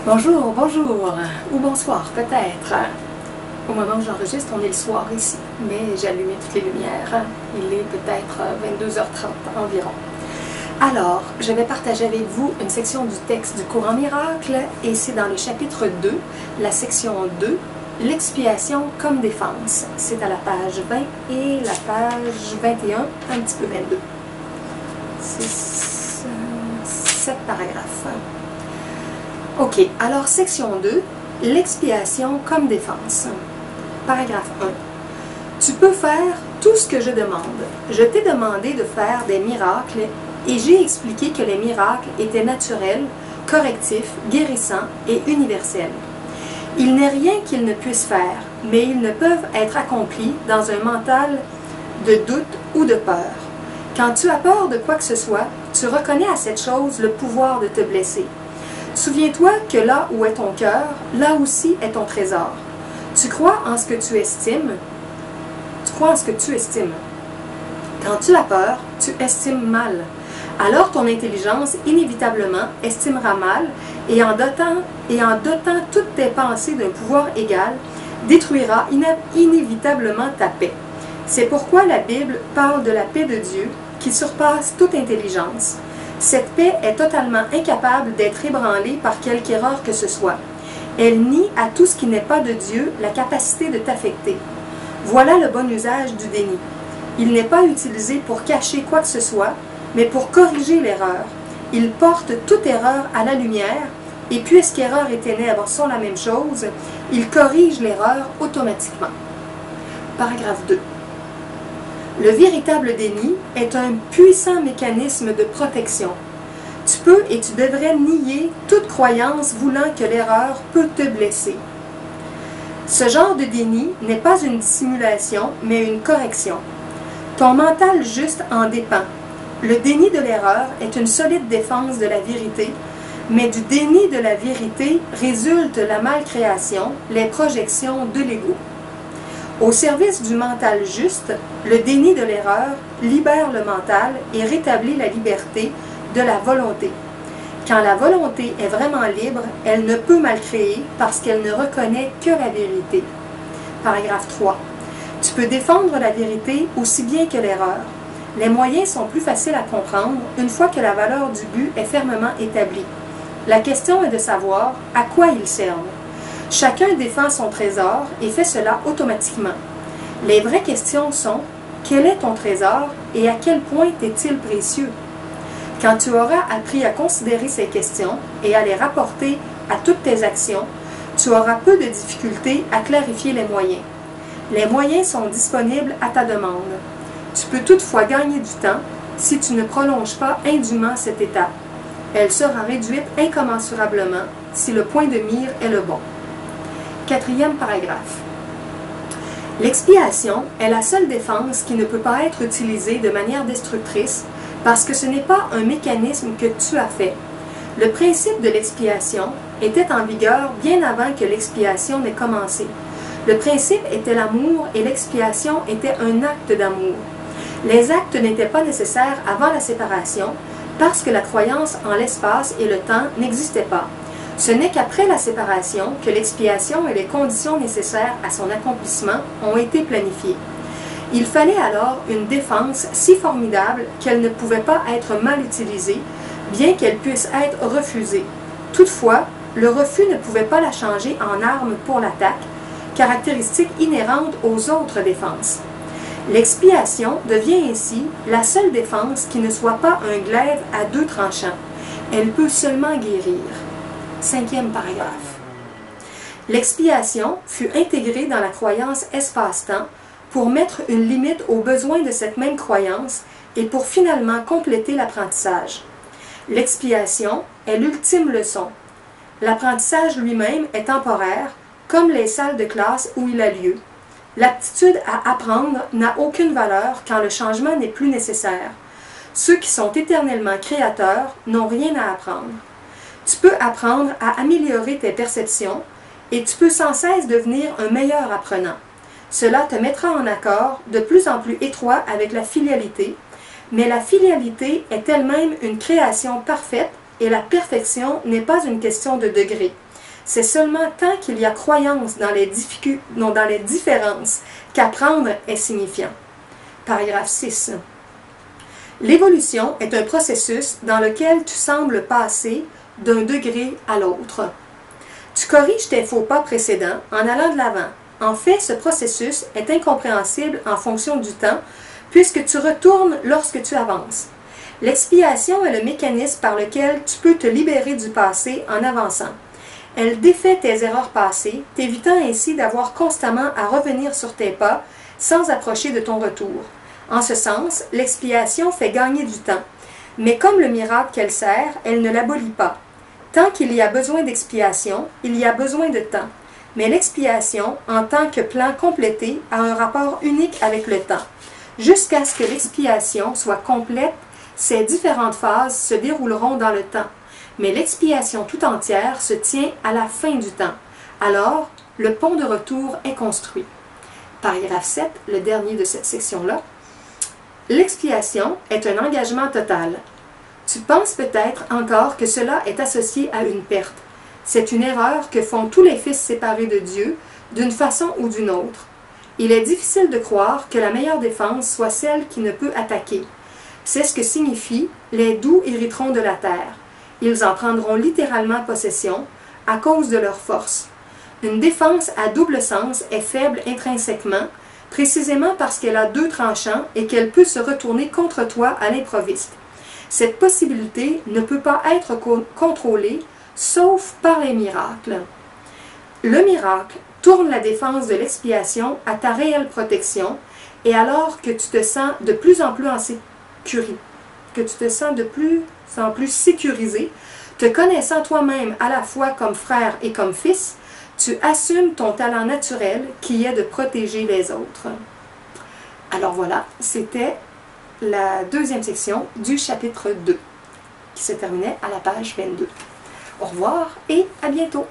Bonjour, bonjour, ou bonsoir peut-être. Au moment où j'enregistre, on est le soir ici, mais j'ai allumé toutes les lumières. Il est peut-être 22h30 environ. Alors, je vais partager avec vous une section du texte du courant miracle, et c'est dans le chapitre 2, la section 2, l'expiation comme défense. C'est à la page 20 et la page 21, un petit peu 22. C'est 7 paragraphes. Ok, alors section 2, l'expiation comme défense. Paragraphe 1. Tu peux faire tout ce que je demande. Je t'ai demandé de faire des miracles et j'ai expliqué que les miracles étaient naturels, correctifs, guérissants et universels. Il n'est rien qu'ils ne puissent faire, mais ils ne peuvent être accomplis dans un mental de doute ou de peur. Quand tu as peur de quoi que ce soit, tu reconnais à cette chose le pouvoir de te blesser. Souviens-toi que là où est ton cœur, là aussi est ton trésor. Tu crois en ce que tu estimes. Tu crois en ce que tu estimes. Quand tu as peur, tu estimes mal. Alors ton intelligence, inévitablement, estimera mal et en dotant toutes tes pensées d'un pouvoir égal, détruira inévitablement ta paix. C'est pourquoi la Bible parle de la paix de Dieu qui surpasse toute intelligence. Cette paix est totalement incapable d'être ébranlée par quelque erreur que ce soit. Elle nie à tout ce qui n'est pas de Dieu la capacité de t'affecter. Voilà le bon usage du déni. Il n'est pas utilisé pour cacher quoi que ce soit, mais pour corriger l'erreur. Il porte toute erreur à la lumière, et puisqu'erreur et ténèbres sont la même chose, il corrige l'erreur automatiquement. Paragraphe 2. Le véritable déni est un puissant mécanisme de protection. Tu peux et tu devrais nier toute croyance voulant que l'erreur peut te blesser. Ce genre de déni n'est pas une dissimulation, mais une correction. Ton mental juste en dépend. Le déni de l'erreur est une solide défense de la vérité, mais du déni de la vérité résulte la malcréation, les projections de l'ego. Au service du mental juste, le déni de l'erreur libère le mental et rétablit la liberté de la volonté. Quand la volonté est vraiment libre, elle ne peut malcréer parce qu'elle ne reconnaît que la vérité. Paragraphe 3. Tu peux défendre la vérité aussi bien que l'erreur. Les moyens sont plus faciles à comprendre une fois que la valeur du but est fermement établie. La question est de savoir à quoi ils servent. Chacun défend son trésor et fait cela automatiquement. Les vraies questions sont: quel est ton trésor et à quel point est-il précieux? Quand tu auras appris à considérer ces questions et à les rapporter à toutes tes actions, tu auras peu de difficultés à clarifier les moyens. Les moyens sont disponibles à ta demande. Tu peux toutefois gagner du temps si tu ne prolonges pas indûment cette étape. Elle sera réduite incommensurablement si le point de mire est le bon. Quatrième paragraphe. L'expiation est la seule défense qui ne peut pas être utilisée de manière destructrice parce que ce n'est pas un mécanisme que tu as fait. Le principe de l'expiation était en vigueur bien avant que l'expiation n'ait commencé. Le principe était l'amour et l'expiation était un acte d'amour. Les actes n'étaient pas nécessaires avant la séparation parce que la croyance en l'espace et le temps n'existait pas. Ce n'est qu'après la séparation que l'expiation et les conditions nécessaires à son accomplissement ont été planifiées. Il fallait alors une défense si formidable qu'elle ne pouvait pas être mal utilisée, bien qu'elle puisse être refusée. Toutefois, le refus ne pouvait pas la changer en arme pour l'attaque, caractéristique inhérente aux autres défenses. L'expiation devient ainsi la seule défense qui ne soit pas un glaive à deux tranchants. Elle peut seulement guérir. Cinquième paragraphe. L'expiation fut intégrée dans la croyance espace-temps pour mettre une limite aux besoins de cette même croyance et pour finalement compléter l'apprentissage. L'expiation est l'ultime leçon. L'apprentissage lui-même est temporaire, comme les salles de classe où il a lieu. L'aptitude à apprendre n'a aucune valeur quand le changement n'est plus nécessaire. Ceux qui sont éternellement créateurs n'ont rien à apprendre. Tu peux apprendre à améliorer tes perceptions et tu peux sans cesse devenir un meilleur apprenant. Cela te mettra en accord de plus en plus étroit avec la filialité, mais la filialité est elle-même une création parfaite et la perfection n'est pas une question de degré. C'est seulement tant qu'il y a croyance dans les différences qu'apprendre est signifiant. Paragraphe 6. L'évolution est un processus dans lequel tu sembles passer d'un degré à l'autre. Tu corriges tes faux pas précédents en allant de l'avant. En fait, ce processus est incompréhensible en fonction du temps, puisque tu retournes lorsque tu avances. L'expiation est le mécanisme par lequel tu peux te libérer du passé en avançant. Elle défait tes erreurs passées, t'évitant ainsi d'avoir constamment à revenir sur tes pas sans approcher de ton retour. En ce sens, l'expiation fait gagner du temps. Mais comme le miracle qu'elle sert, elle ne l'abolit pas. Tant qu'il y a besoin d'expiation, il y a besoin de temps. Mais l'expiation, en tant que plan complété, a un rapport unique avec le temps. Jusqu'à ce que l'expiation soit complète, ces différentes phases se dérouleront dans le temps. Mais l'expiation tout entière se tient à la fin du temps. Alors, le pont de retour est construit. Paragraphe 7, le dernier de cette section-là. L'expiation est un engagement total. Tu penses peut-être encore que cela est associé à une perte. C'est une erreur que font tous les fils séparés de Dieu, d'une façon ou d'une autre. Il est difficile de croire que la meilleure défense soit celle qui ne peut attaquer. C'est ce que signifie « les doux hériteront de la terre ». Ils en prendront littéralement possession à cause de leur force. Une défense à double sens est faible intrinsèquement, précisément parce qu'elle a deux tranchants et qu'elle peut se retourner contre toi à l'improviste. Cette possibilité ne peut pas être contrôlée, sauf par les miracles. Le miracle tourne la défense de l'expiation à ta réelle protection, et alors que tu te sens de plus en plus sécurisé, te connaissant toi-même à la fois comme frère et comme fils, tu assumes ton talent naturel qui est de protéger les autres. Alors voilà, c'était la deuxième section du chapitre 2, qui se terminait à la page 22. Au revoir et à bientôt!